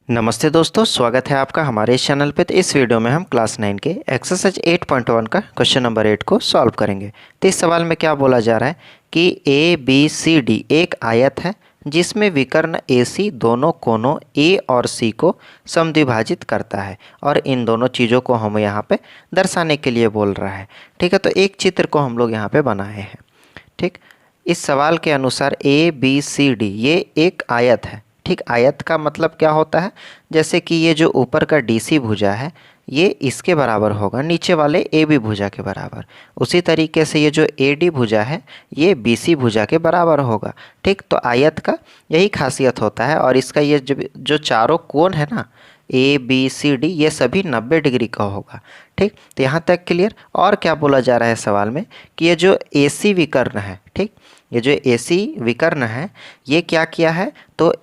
नमस्ते दोस्तों, स्वागत है आपका हमारे इस चैनल पे। तो इस वीडियो में हम क्लास 9 के एक्सरसाइज 8.1 का क्वेश्चन नंबर 8 को सॉल्व करेंगे। तो इस सवाल में क्या बोला जा रहा है कि ए बी सी डी एक आयत है जिसमें विकर्ण ए सी दोनों कोनों ए और सी को समद्विभाजित करता है और इन दोनों चीज़ों को हम यहाँ पे दर्शाने के लिए बोल रहा है। ठीक है, तो एक चित्र को हम लोग यहाँ पे बनाए हैं। ठीक, इस सवाल के अनुसार ए बी सी डी ये एक आयत है। ठीक, आयत का मतलब क्या होता है, जैसे कि ये जो ऊपर का डी सी भुजा है ये इसके बराबर होगा, नीचे वाले ए बी भुजा के बराबर। उसी तरीके से ये जो ए डी भुजा है ये बी सी भुजा के बराबर होगा। ठीक, तो आयत का यही खासियत होता है। और इसका ये जो चारों कोण है ना, ए बी सी डी, ये सभी 90 डिग्री का होगा। ठीक, तो यहाँ तक क्लियर। और क्या बोला जा रहा है सवाल में कि ये जो ए सी विकर्ण है, ठीक, ये जो ए सी विकर्ण है ये क्या किया है, तो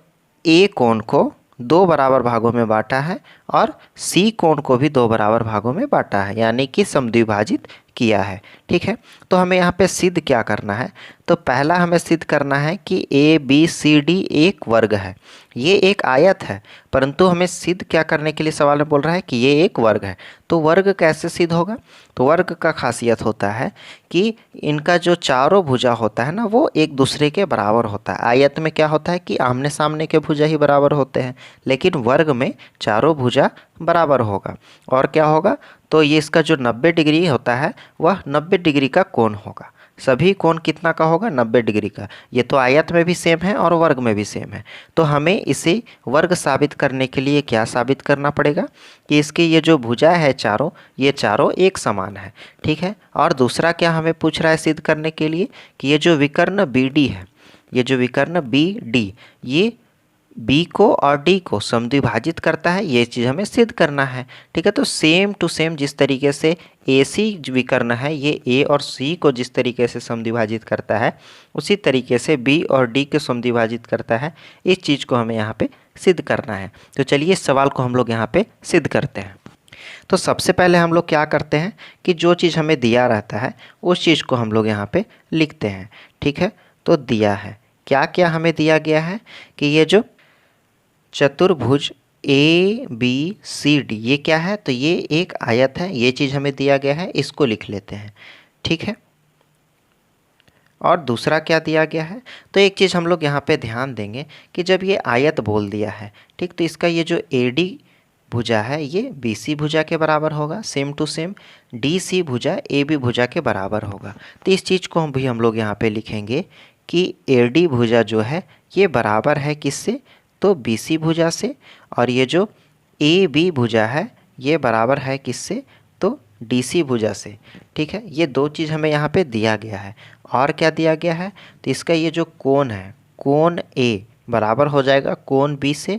ए कोण को दो बराबर भागों में बांटा है और सी कोण को भी दो बराबर भागों में बांटा है, यानी कि समद्विभाजित किया है। ठीक है, तो हमें यहाँ पे सिद्ध क्या करना है, तो पहला हमें सिद्ध करना है कि ए बी सी डी एक वर्ग है। ये एक आयत है, परंतु हमें सिद्ध क्या करने के लिए सवाल में बोल रहा है कि ये एक वर्ग है। तो वर्ग कैसे सिद्ध होगा, तो वर्ग का खासियत होता है कि इनका जो चारों भुजा होता है ना वो एक दूसरे के बराबर होता है। आयत में क्या होता है कि आमने सामने के भुजा ही बराबर होते हैं, लेकिन वर्ग में चारों भुजा बराबर होगा। और क्या होगा, तो ये इसका जो 90 डिग्री होता है वह 90 डिग्री का कोण होगा। सभी कोण कितना का होगा, 90 डिग्री का। ये तो आयत में भी सेम है और वर्ग में भी सेम है। तो हमें इसे वर्ग साबित करने के लिए क्या साबित करना पड़ेगा कि इसकी ये जो भुजा है चारों, ये चारों एक समान है। ठीक है, और दूसरा क्या हमें पूछ रहा है सिद्ध करने के लिए कि ये जो विकर्ण बी डी है, ये जो विकर्ण बी डी ये बी को और डी को समद्विभाजित करता है, ये चीज़ हमें सिद्ध करना है। ठीक है, तो सेम टू सेम जिस तरीके से ए सी विकर्ण है ये ए और सी को जिस तरीके से समद्विभाजित करता है, उसी तरीके से बी और डी को समद्विभाजित करता है। इस चीज़ को हमें यहाँ पे सिद्ध करना है। तो चलिए इस सवाल को हम लोग यहाँ पे सिद्ध करते हैं। तो सबसे पहले हम लोग क्या करते हैं कि जो चीज़ हमें दिया रहता है उस चीज़ को हम लोग यहाँ पे लिखते हैं। ठीक है, तो दिया है, क्या क्या हमें दिया गया है कि ये जो चतुर्भुज ए बी सी डी ये क्या है, तो ये एक आयत है। ये चीज़ हमें दिया गया है, इसको लिख लेते हैं। ठीक है, और दूसरा क्या दिया गया है, तो एक चीज़ हम लोग यहाँ पे ध्यान देंगे कि जब ये आयत बोल दिया है, ठीक, तो इसका ये जो ए डी भुजा है ये बी सी भुजा के बराबर होगा, same to same D C भुजा ए बी भुजा के बराबर होगा। तो इस चीज़ को हम लोग यहाँ पे लिखेंगे कि ए डी भुजा जो है ये बराबर है किससे, तो बी सी भुजा से। और ये जो ए बी भुजा है ये बराबर है किससे, तो डी सी भुजा से। ठीक है, ये दो चीज़ हमें यहाँ पे दिया गया है। और क्या दिया गया है, तो इसका ये जो कोण है, कोण ए बराबर हो जाएगा कोण बी से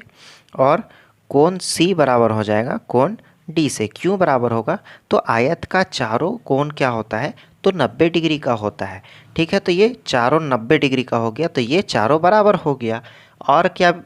और कोण सी बराबर हो जाएगा कोण डी से। क्यों बराबर होगा, तो आयत का चारों कोण क्या होता है, तो 90 डिग्री का होता है। ठीक है, तो ये चारों 90 डिग्री का हो गया, तो ये चारों बराबर हो गया। और क्या,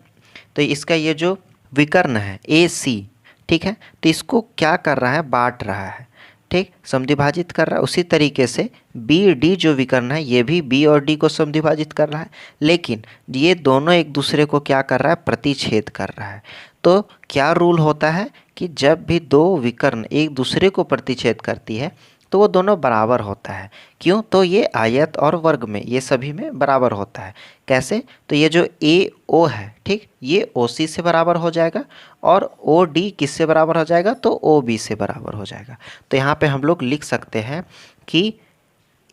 तो इसका ये जो विकर्ण है ए सी, ठीक है, तो इसको क्या कर रहा है, बांट रहा है। ठीक, समद्विभाजित कर रहा है। उसी तरीके से बी डी जो विकर्ण है ये भी बी और डी को समद्विभाजित कर रहा है, लेकिन ये दोनों एक दूसरे को क्या कर रहा है, प्रतिच्छेद कर रहा है। तो क्या रूल होता है कि जब भी दो विकर्ण एक दूसरे को प्रतिच्छेद करती है तो वो दोनों बराबर होता है। क्यों, तो ये आयत और वर्ग में ये सभी में बराबर होता है। कैसे, तो ये जो ए ओ है, ठीक, ये ओ सी से बराबर हो जाएगा और ओ डी किससे बराबर हो जाएगा, तो ओ बी से बराबर हो जाएगा। तो यहाँ पे हम लोग लिख सकते हैं कि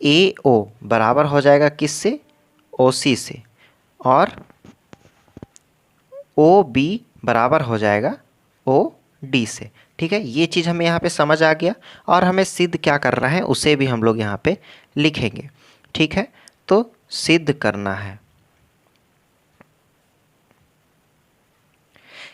ए ओ बराबर हो जाएगा किससे, ओ सी से, और ओ बी बराबर हो जाएगा ओ डी से। ठीक है, ये चीज़ हमें यहाँ पे समझ आ गया। और हमें सिद्ध क्या कर रहा है उसे भी हम लोग यहाँ पे लिखेंगे। ठीक है, तो सिद्ध करना है,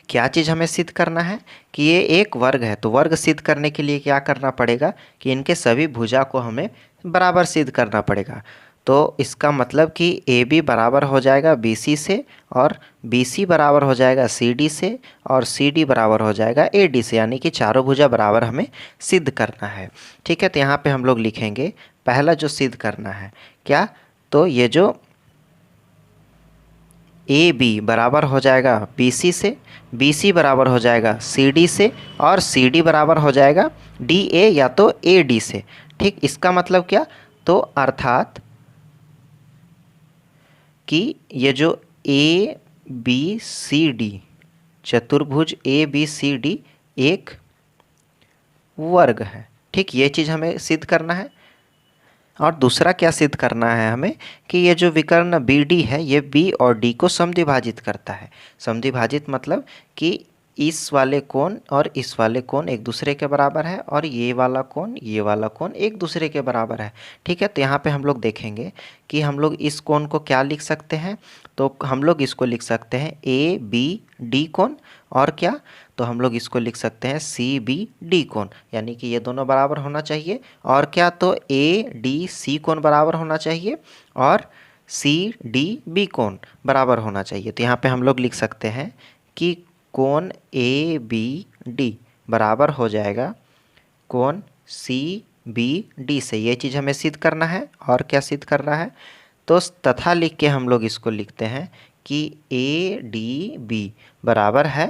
क्या चीज़ हमें सिद्ध करना है कि ये एक वर्ग है। तो वर्ग सिद्ध करने के लिए क्या करना पड़ेगा कि इनके सभी भुजा को हमें बराबर सिद्ध करना पड़ेगा। तो इसका मतलब कि ए बी बराबर हो जाएगा बी सी से और बी सी बराबर हो जाएगा सी डी से और सी डी बराबर हो जाएगा ए डी से, यानी कि चारों भुजा बराबर हमें सिद्ध करना है। ठीक है, तो यहाँ पे हम लोग लिखेंगे पहला जो सिद्ध करना है क्या, तो ये जो ए बी बराबर हो जाएगा बी सी से, बी सी बराबर हो जाएगा सी डी से, और सी डी बराबर हो जाएगा डी ए या तो ए डी से। ठीक, इसका मतलब क्या, तो अर्थात कि ये जो ए बी सी डी, चतुर्भुज ए बी सी डी एक वर्ग है। ठीक, ये चीज़ हमें सिद्ध करना है। और दूसरा क्या सिद्ध करना है हमें, कि ये जो विकर्ण बी डी है ये बी और डी को समद्विभाजित करता है। समद्विभाजित मतलब कि इस वाले कोण और इस वाले कोण एक दूसरे के बराबर है, और ये वाला कोण एक दूसरे के बराबर है। ठीक है, तो यहाँ पे हम लोग देखेंगे कि हम लोग इस कोण को क्या लिख सकते हैं, तो हम लोग इसको लिख सकते हैं ए बी डी कोण, और क्या, तो हम लोग इसको लिख सकते हैं सी बी डी कोण, यानी कि ये दोनों बराबर होना चाहिए। और क्या, तो ए डी सी कोण बराबर होना चाहिए, और सी डी बी कोण बराबर होना चाहिए। तो यहाँ पे हम लोग लिख सकते हैं कि कोण ए बी डी बराबर हो जाएगा कोण सी बी डी से। ये चीज़ हमें सिद्ध करना है। और क्या सिद्ध करना है, तो तथा लिख के हम लोग इसको लिखते हैं कि ए डी बी बराबर है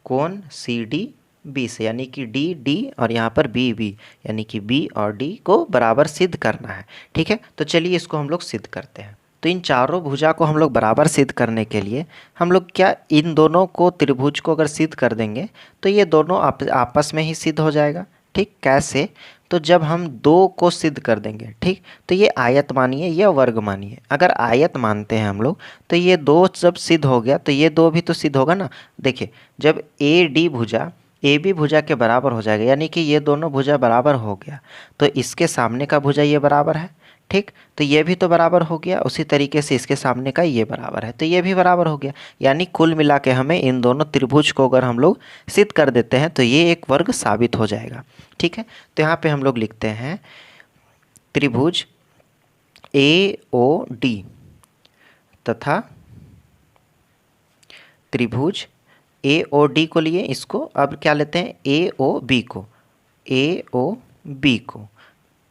कोण सी डी बी से, यानी कि डी डी और यहाँ पर बी बी, यानी कि बी और डी को बराबर सिद्ध करना है। ठीक है, तो चलिए इसको हम लोग सिद्ध करते हैं। तो इन चारों भुजा को हम लोग बराबर सिद्ध करने के लिए हम लोग क्या, इन दोनों को त्रिभुज को अगर सिद्ध कर देंगे तो ये दोनों आपस में ही सिद्ध हो जाएगा। ठीक, कैसे, तो जब हम दो को सिद्ध कर देंगे, ठीक, तो ये आयत मानिए या वर्ग मानिए। अगर आयत मानते हैं हम लोग तो ये दो जब सिद्ध हो गया तो ये दो भी तो सिद्ध होगा ना। देखिए, जब ए डी भुजा ए बी भुजा के बराबर हो जाएगा, यानी कि ये दोनों भुजा बराबर हो गया, तो इसके सामने का भुजा ये बराबर है। ठीक, तो ये भी तो बराबर हो गया, उसी तरीके से इसके सामने का ये बराबर है, तो ये भी बराबर हो गया। यानी कुल मिला के हमें इन दोनों त्रिभुज को अगर हम लोग सिद्ध कर देते हैं तो ये एक वर्ग साबित हो जाएगा। ठीक है, तो यहाँ पे हम लोग लिखते हैं त्रिभुज ए ओ डी तथा त्रिभुज ए ओ डी को लिए, इसको अब क्या लेते हैं ए ओ बी को, ए ओ बी को।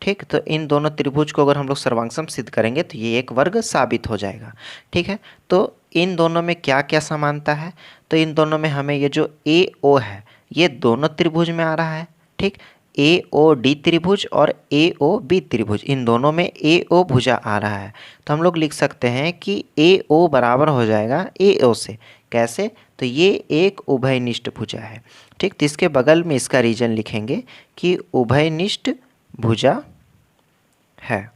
ठीक, तो इन दोनों त्रिभुज को अगर हम लोग सर्वांगसम सिद्ध करेंगे तो ये एक वर्ग साबित हो जाएगा। ठीक है, तो इन दोनों में क्या क्या समानता है, तो इन दोनों में हमें ये जो ए ओ है ये दोनों त्रिभुज में आ रहा है। ठीक, ए ओ डी त्रिभुज और ए ओ बी त्रिभुज, इन दोनों में ए ओ भुजा आ रहा है, तो हम लोग लिख सकते हैं कि ए ओ बराबर हो जाएगा ए ओ से। कैसे, तो ये एक उभयनिष्ठ भुजा है। ठीक, तो इसके बगल में इसका रीजन लिखेंगे कि उभयनिष्ठ भुजा है।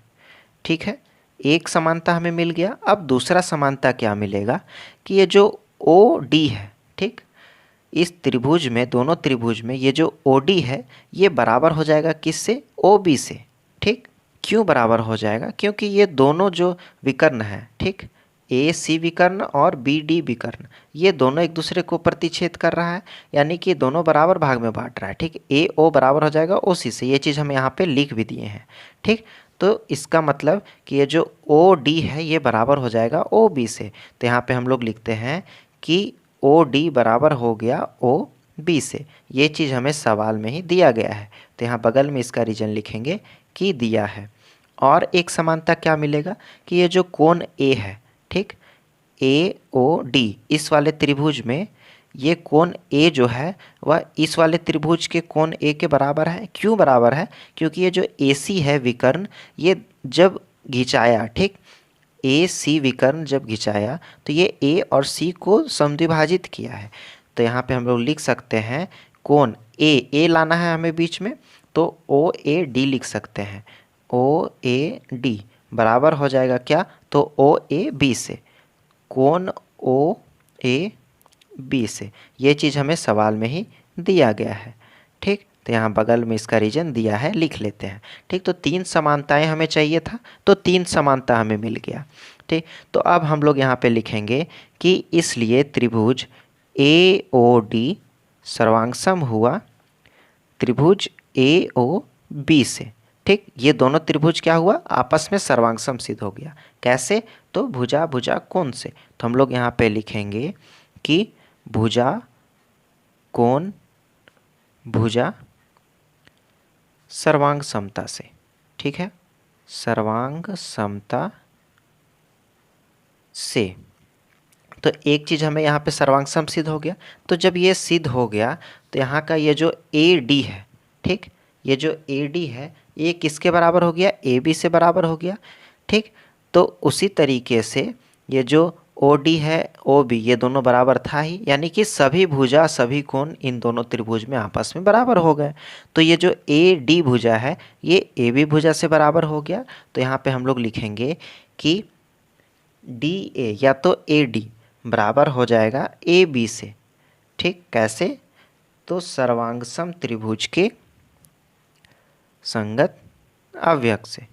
ठीक है, एक समानता हमें मिल गया। अब दूसरा समानता क्या मिलेगा, कि ये जो ओ डी है, ठीक, इस त्रिभुज में, दोनों त्रिभुज में ये जो ओ डी है ये बराबर हो जाएगा किससे, ओ बी से। ठीक, क्यों बराबर हो जाएगा, क्योंकि ये दोनों जो विकर्ण है, ठीक, ए सी विकर्ण और बी डी विकर्ण, ये दोनों एक दूसरे को प्रतिच्छेद कर रहा है, यानी कि दोनों बराबर भाग में बांट रहा है। ठीक, ए ओ बराबर हो जाएगा ओ सी से, ये चीज़ हम यहाँ पे लिख भी दिए हैं। ठीक, तो इसका मतलब कि ये जो ओ डी है ये बराबर हो जाएगा ओ बी से। तो यहाँ पे हम लोग लिखते हैं कि ओ डी बराबर हो गया ओ बी से। ये चीज़ हमें सवाल में ही दिया गया है, तो यहाँ बगल में इसका रीजन लिखेंगे कि दिया है। और एक समानता क्या मिलेगा, कि ये जो कोण ए है, ठीक, ए ओ डी, इस वाले त्रिभुज में ये कोण ए जो है वह इस वाले त्रिभुज के कोण ए के बराबर है। क्यों बराबर है, क्योंकि ये जो ए सी है विकर्ण, ये जब घिंचाया, ठीक, ए सी विकर्ण जब घिंचाया तो ये ए और सी को समद्विभाजित किया है। तो यहाँ पे हम लोग लिख सकते हैं कोण ए लाना है हमें बीच में, तो ओ ए डी लिख सकते हैं। ओ ए डी बराबर हो जाएगा क्या, तो ओ ए बी से, कोण ओ ए बी से। ये चीज़ हमें सवाल में ही दिया गया है। ठीक, तो यहाँ बगल में इसका रीजन दिया है, लिख लेते हैं। ठीक, तो तीन समानताएं हमें चाहिए था, तो तीन समानता हमें मिल गया। ठीक, तो अब हम लोग यहाँ पे लिखेंगे कि इसलिए त्रिभुज ए ओ डी सर्वांगसम हुआ त्रिभुज ए ओ बी से। ठीक, ये दोनों त्रिभुज क्या हुआ, आपस में सर्वांगसम सिद्ध हो गया। कैसे, तो भुजा भुजा कोण से। तो हम लोग यहाँ पे लिखेंगे कि भुजा कोण भुजा सर्वांग समता से। ठीक है, सर्वांग समता से। तो एक चीज़ हमें यहाँ पे सर्वांग सम सिद्ध हो गया। तो जब ये सिद्ध हो गया तो यहाँ का ये जो ए डी है, ठीक, ये जो ए डी है ये किसके बराबर हो गया, ए बी से बराबर हो गया, ठीक। तो उसी तरीके से ये जो ओ डी है ओ बी, ये दोनों बराबर था ही, यानी कि सभी भुजा सभी कोण इन दोनों त्रिभुज में आपस में बराबर हो गए। तो ये जो ए डी भुजा है ये ए बी भुजा से बराबर हो गया। तो यहाँ पे हम लोग लिखेंगे कि डी ए या तो ए डी बराबर हो जाएगा ए बी से, ठीक। कैसे, तो सर्वांगसम त्रिभुज के संगत अवयव से।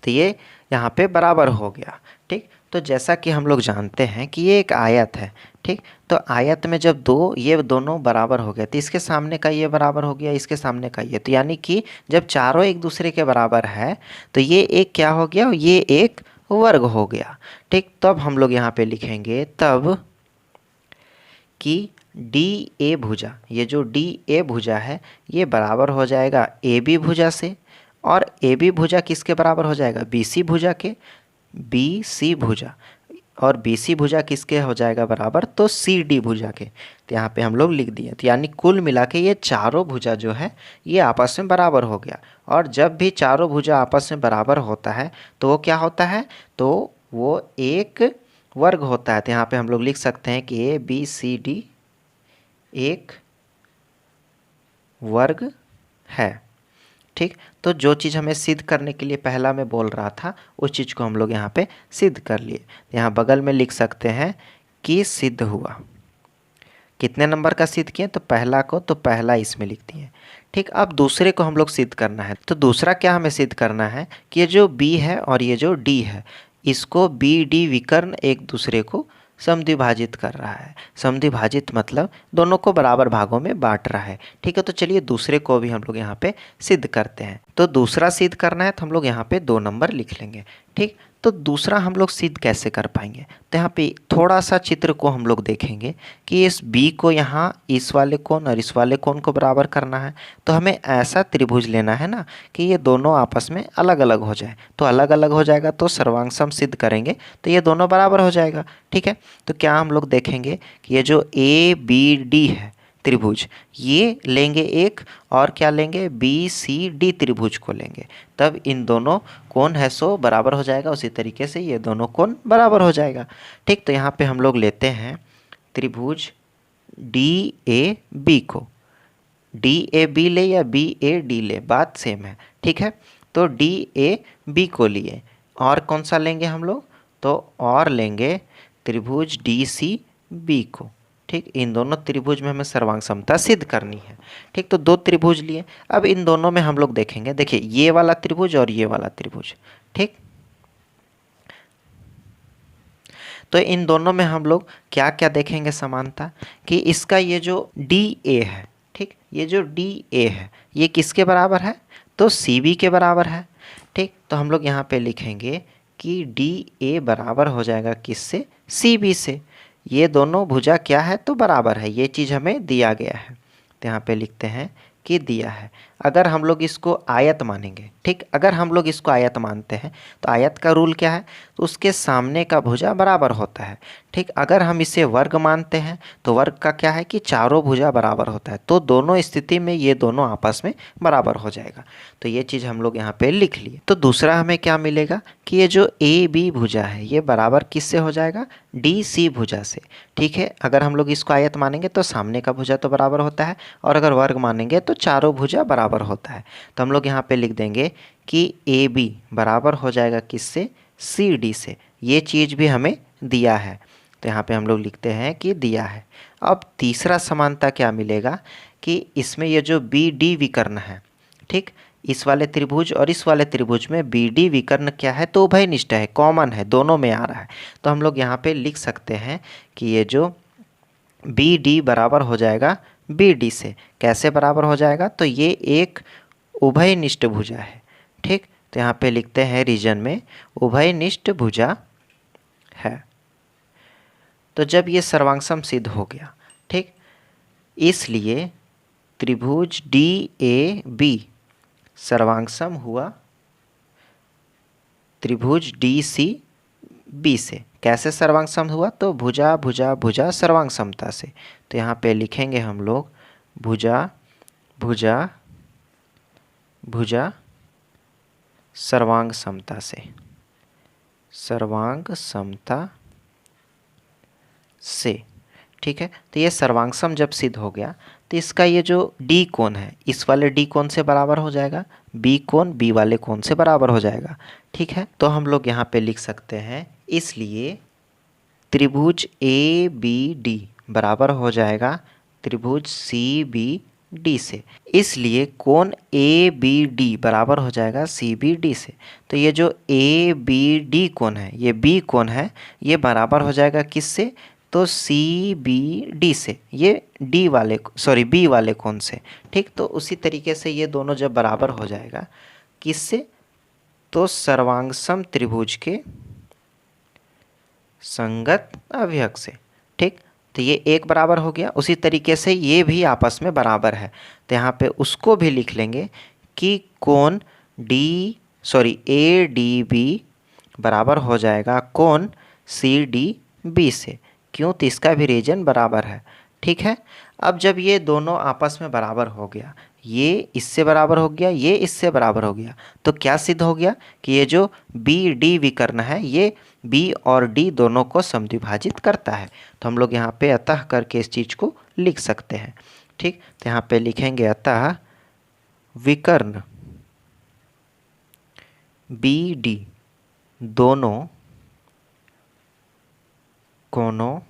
तो ये यहाँ पे बराबर हो गया, ठीक। तो जैसा कि हम लोग जानते हैं कि ये एक आयत है, ठीक। तो आयत में जब दो ये दोनों बराबर हो गए तो इसके सामने का ये बराबर हो गया, इसके सामने का ये, तो यानी कि जब चारों एक दूसरे के बराबर है तो ये एक क्या हो गया, ये एक वर्ग हो गया, ठीक। तो अब हम लोग यहाँ पे लिखेंगे तब कि डी ए भुजा, ये जो डी ए भुजा है ये बराबर हो जाएगा ए बी भुजा से, और ए बी भुजा किसके बराबर हो जाएगा, बी सी भुजा के, बी सी भुजा, और बी सी भुजा किसके हो जाएगा बराबर, तो सी डी भुजा के। तो यहाँ पे हम लोग लिख दिए। तो यानी कुल मिला के ये चारों भुजा जो है ये आपस में बराबर हो गया। और जब भी चारों भुजा आपस में बराबर होता है तो वो क्या होता है, तो वो एक वर्ग होता है। तो यहाँ पे हम लोग लिख सकते हैं कि ए बी सी डी एक वर्ग है, ठीक। तो जो चीज़ हमें सिद्ध करने के लिए पहला मैं बोल रहा था उस चीज़ को हम लोग यहाँ पे सिद्ध कर लिए। यहाँ बगल में लिख सकते हैं कि सिद्ध हुआ। कितने नंबर का सिद्ध किए, तो पहला को, तो पहला इसमें लिख दिए, ठीक। अब दूसरे को हम लोग सिद्ध करना है। तो दूसरा क्या हमें सिद्ध करना है कि ये जो बी है और ये जो डी है इसको बी डी विकर्ण एक दूसरे को समद्विभाजित कर रहा है। समद्विभाजित मतलब दोनों को बराबर भागों में बांट रहा है, ठीक है। तो चलिए दूसरे को भी हम लोग यहाँ पे सिद्ध करते हैं। तो दूसरा सिद्ध करना है तो हम लोग यहाँ पे 2 नंबर लिख लेंगे, ठीक। तो दूसरा हम लोग सिद्ध कैसे कर पाएंगे, तो यहाँ पे थोड़ा सा चित्र को हम लोग देखेंगे कि इस बी को यहाँ इस वाले कोण और इस वाले कोण को बराबर करना है। तो हमें ऐसा त्रिभुज लेना है ना कि ये दोनों आपस में अलग अलग हो जाए। तो अलग अलग हो जाएगा तो सर्वांगसम सिद्ध करेंगे तो ये दोनों बराबर हो जाएगा, ठीक है। तो क्या हम लोग देखेंगे कि ये जो ए बी डी है त्रिभुज ये लेंगे एक, और क्या लेंगे, बी सी डी त्रिभुज को लेंगे, तब इन दोनों कोण है सो बराबर हो जाएगा। उसी तरीके से ये दोनों कोण बराबर हो जाएगा, ठीक। तो यहाँ पे हम लोग लेते हैं त्रिभुज डी ए बी को, डी ए बी ले या बी ए डी ले बात सेम है, ठीक है। तो डी ए बी को लिए, और कौन सा लेंगे हम लोग, तो और लेंगे त्रिभुज डी सी बी को, ठीक। इन दोनों त्रिभुज में हमें सर्वांग समता सिद्ध करनी है, ठीक। तो 2 त्रिभुज लिए। अब इन दोनों में हम लोग देखेंगे, देखिए ये वाला त्रिभुज और ये वाला त्रिभुज, ठीक। तो इन दोनों में हम लोग क्या क्या देखेंगे समानता, कि इसका ये जो डी ए है, ठीक, ये जो डी ए है ये किसके बराबर है, तो सी बी के बराबर है, ठीक। तो हम लोग यहाँ पे लिखेंगे कि डी ए बराबर हो जाएगा किससे, सी बी से। ये दोनों भुजा क्या है, तो बराबर है, ये चीज़ हमें दिया गया है। तो यहाँ पे लिखते हैं कि दिया है। अगर हम लोग इसको आयत मानेंगे, ठीक, अगर हम लोग इसको आयत मानते हैं तो आयत का रूल क्या है, तो उसके सामने का भुजा बराबर होता है, ठीक। अगर हम इसे वर्ग मानते हैं तो वर्ग का क्या है कि चारों भुजा बराबर होता है। तो दोनों स्थिति में ये दोनों आपस में बराबर हो जाएगा। तो ये चीज़ हम लोग यहाँ पे लिख लिए। तो दूसरा हमें क्या मिलेगा कि ये जो ए बी भुजा है ये बराबर किससे हो जाएगा, डी सी भुजा से, ठीक है। अगर हम लोग इसको आयत मानेंगे तो सामने का भुजा तो बराबर होता है, और अगर वर्ग मानेंगे तो चारों भुजा बराबर होता है। तो हम लोग यहाँ पे लिख देंगे कि ए बी बराबर हो जाएगा किससे, सी डी से। ये चीज़ भी हमें दिया है, तो यहाँ पे हम लोग लिखते हैं कि दिया है। अब तीसरा समानता क्या मिलेगा कि इसमें ये जो बी डी विकर्ण है, ठीक, इस वाले त्रिभुज और इस वाले त्रिभुज में बी डी विकर्ण क्या है, तो उभयनिष्ठ है, कॉमन है, दोनों में आ रहा है। तो हम लोग यहाँ पे लिख सकते हैं कि ये जो बी डी बराबर हो जाएगा बी डी से। कैसे बराबर हो जाएगा, तो ये एक उभयनिष्ठ भुजा है, ठीक। तो यहाँ पे लिखते हैं रीजन में उभयनिष्ठ भुजा है। तो जब ये सर्वांगसम सिद्ध हो गया, ठीक, इसलिए त्रिभुज डी ए बी सर्वांगसम हुआ त्रिभुज डी सी बी से। कैसे सर्वांग सम हुआ? तो भुजा भुजा भुजा सर्वांग समता से। तो यहाँ पे लिखेंगे हम लोग भुजा भुजा भुजा सर्वांग समता से, सर्वांग समता से। ठीक है, तो ये सर्वांग जब सिद्ध हो गया तो इसका ये जो डी कोण है, इस वाले डी कोण से बराबर हो जाएगा, बी कोण बी वाले कोण से बराबर हो जाएगा। ठीक है, तो हम लोग यहाँ पे लिख सकते हैं, इसलिए त्रिभुज ए बी डी बराबर हो जाएगा त्रिभुज सी बी डी से। इसलिए कोण ए बी डी बराबर हो जाएगा सी बी डी से। तो ये जो ए बी डी कोण है, ये बी कोण है, ये बराबर हो जाएगा किससे? तो सी बी डी से, ये डी वाले सॉरी बी वाले कोण से। ठीक, तो उसी तरीके से ये दोनों जब बराबर हो जाएगा किससे? तो सर्वांगसम त्रिभुज के संगत अवयव से। ठीक, तो ये एक बराबर हो गया। उसी तरीके से ये भी आपस में बराबर है, तो यहाँ पे उसको भी लिख लेंगे कि कोण ए डी बी बराबर हो जाएगा कोण सी डी बी से। क्यों? तो इसका भी रीजन बराबर है। ठीक है, अब जब ये दोनों आपस में बराबर हो गया, ये इससे बराबर हो गया, ये इससे बराबर हो गया, तो क्या सिद्ध हो गया कि ये जो बी डी विकर्ण है ये बी और डी दोनों को समद्विभाजित करता है। तो हम लोग यहाँ पे अतः करके इस चीज़ को लिख सकते हैं। ठीक, तो यहाँ पे लिखेंगे अतः विकर्ण बी डी दोनों कोणों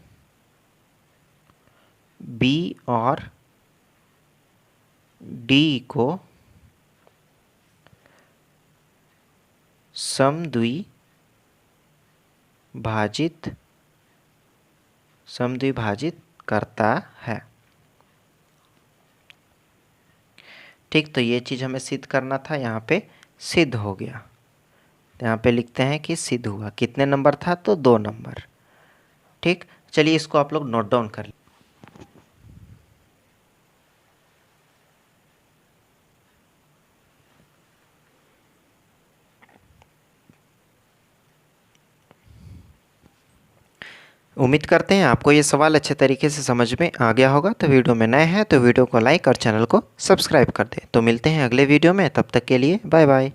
बी और डी को समद्विभाजित करता है। ठीक, तो ये चीज़ हमें सिद्ध करना था, यहाँ पे सिद्ध हो गया। तो यहाँ पे लिखते हैं कि सिद्ध हुआ। कितने नंबर था? तो 2 नंबर। ठीक, चलिए इसको आप लोग नोट डाउन कर लीजिए। उम्मीद करते हैं आपको ये सवाल अच्छे तरीके से समझ में आ गया होगा। तो वीडियो में नए हैं तो वीडियो को लाइक और चैनल को सब्सक्राइब कर दें। तो मिलते हैं अगले वीडियो में, तब तक के लिए बाय बाय।